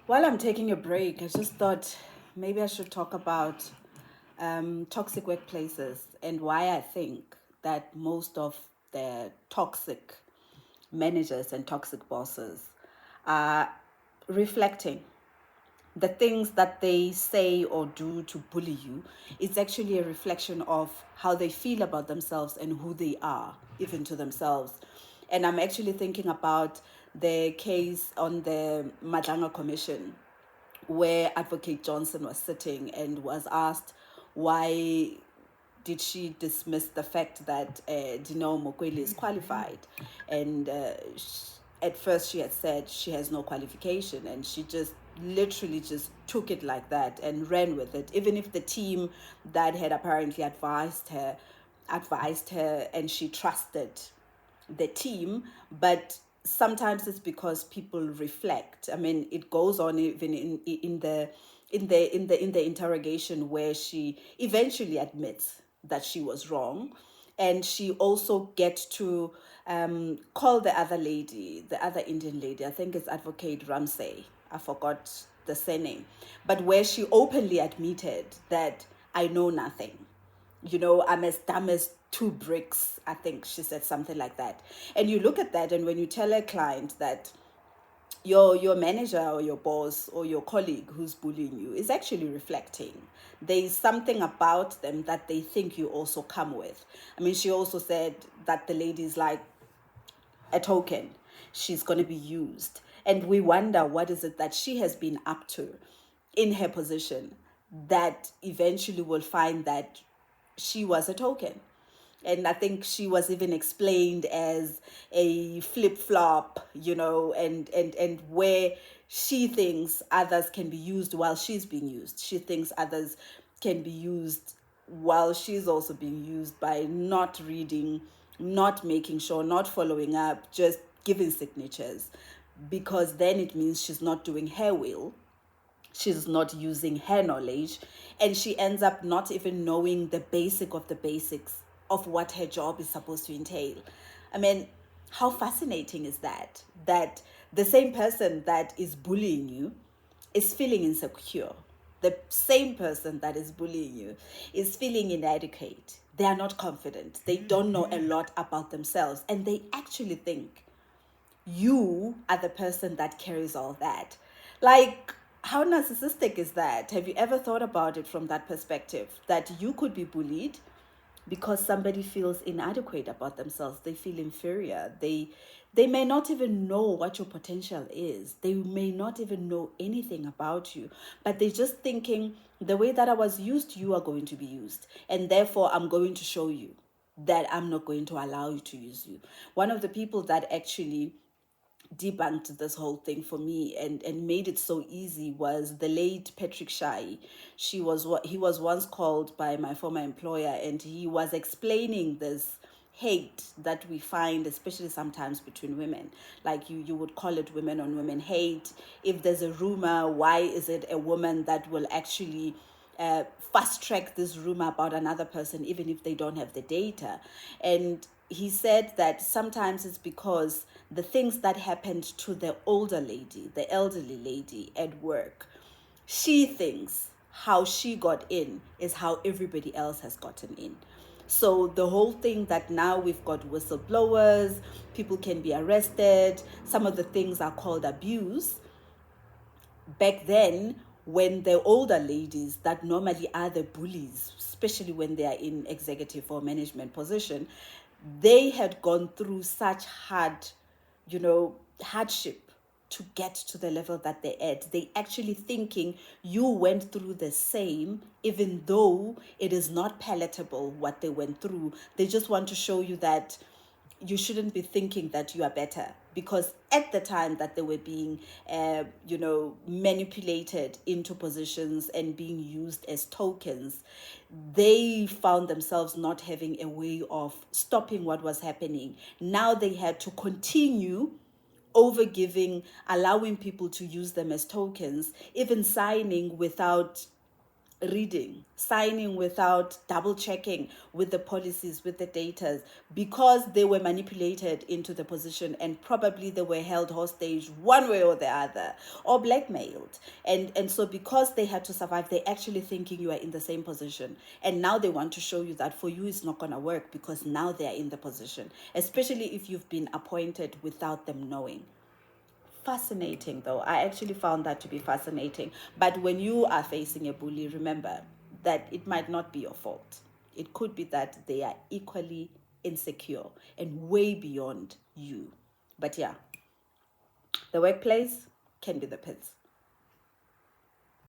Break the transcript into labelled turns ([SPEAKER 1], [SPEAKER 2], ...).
[SPEAKER 1] While I'm taking a break, I just thought maybe I should talk about toxic workplaces and why I think that most of the toxic managers and toxic bosses are reflecting the things that they say or do to bully you. It's actually a reflection of how they feel about themselves and who they are, even to themselves. And I'm actually thinking about the case on the Madlanga Commission where Advocate Johnson was sitting and was asked why did she dismiss the fact that Dineo Mokwele is qualified. And at first she had said she has no qualification, and she just literally just took it like that and ran with it, even if the team that had apparently advised her and she trusted the team. But sometimes it's because people reflect. I mean, it goes on even in the interrogation where she eventually admits that she was wrong, and she also gets to call the other lady, the other Indian lady, I think it's Advocate Ramsay, I forgot the surname, but where she openly admitted that I know nothing, I'm as dumb as two bricks. I think she said something like that. And you look at that, and when you tell a client that your manager or your boss or your colleague who's bullying you is actually reflecting, there is something about them that they think you also come with. I mean, she also said that the lady is like a token. She's going to be used. And we wonder what is it that she has been up to in her position that eventually will find that she was a token. And I think she was even explained as a flip-flop, and where she thinks others can be used while she's being used. She thinks others can be used while she's also being used by not reading, not making sure, not following up, just giving signatures, because then it means she's not doing her will, she's not using her knowledge, and she ends up not even knowing the basic of the basics of what her job is supposed to entail. I mean, how fascinating is that? That the same person that is bullying you is feeling insecure. The same person that is bullying you is feeling inadequate. They are not confident. They don't know a lot about themselves. And they actually think you are the person that carries all that. Like, how narcissistic is that? Have you ever thought about it from that perspective? That you could be bullied because somebody feels inadequate about themselves. They feel inferior. They may not even know what your potential is. They may not even know anything about you, but they're just thinking, the way that I was used, you are going to be used, and therefore I'm going to show you that I'm not going to allow you to use you. One of the people that actually debunked this whole thing for me and made it so easy was the late Patrick Shai. He was once called by my former employer, and he was explaining this hate that we find, especially sometimes between women. Like you would call it women on women hate. If there's a rumor, why is it a woman that will actually fast track this rumor about another person, even if they don't have the data? And he said that sometimes it's because the things that happened to the older lady, the elderly lady at work, she thinks how she got in is how everybody else has gotten in. So the whole thing that now we've got whistleblowers, people can be arrested, some of the things are called abuse. Back then, when the older ladies that normally are the bullies, especially when they are in executive or management position, they had gone through such hardship to get to the level that they're at. They actually thinking you went through the same, even though it is not palatable what they went through. They just want to show you that you shouldn't be thinking that you are better, because at the time that they were being manipulated into positions and being used as tokens, they found themselves not having a way of stopping what was happening. Now they had to continue over giving, allowing people to use them as tokens, even signing without reading, signing without double checking with the policies, with the data, because they were manipulated into the position, and probably they were held hostage one way or the other, or blackmailed. And so because they had to survive, they're actually thinking you are in the same position. And now they want to show you that for you it's not going to work, because now they are in the position, especially if you've been appointed without them knowing. Fascinating, though. I actually found that to be fascinating. But when you are facing a bully, remember that it might not be your fault. It could be that they are equally insecure and way beyond you. But yeah, the workplace can be the pits.